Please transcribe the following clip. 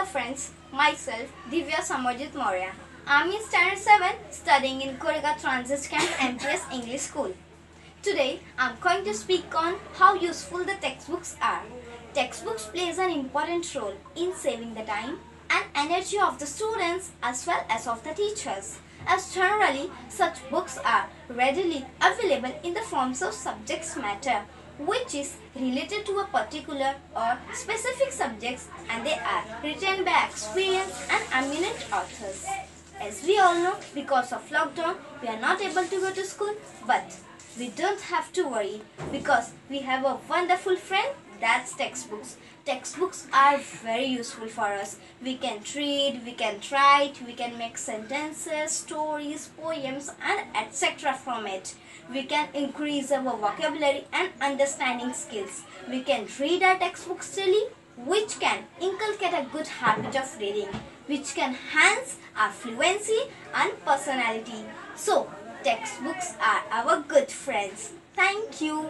friends, myself Divya Samajit Maurya. I'm in Standard 7 studying in Koregaon Transit Camp MPS English School. Today I'm going to speak on how useful the textbooks are. Textbooks plays an important role in saving the time and energy of the students as well as of the teachers, as generally such books are readily available in the forms of subject matter which is related to a particular or specific subjects, and they are written by experienced and eminent authors. As we all know, because of lockdown, we are not able to go to school, but we don't have to worry because we have a wonderful friend, that's textbooks. Textbooks are very useful for us. We can read, we can write, we can make sentences, stories, poems and etc. from it. We can increase our vocabulary and understanding skills. We can read our textbooks daily, which can inculcate a good habit of reading, which can enhance our fluency and personality. So, textbooks are our good friends. Thank you.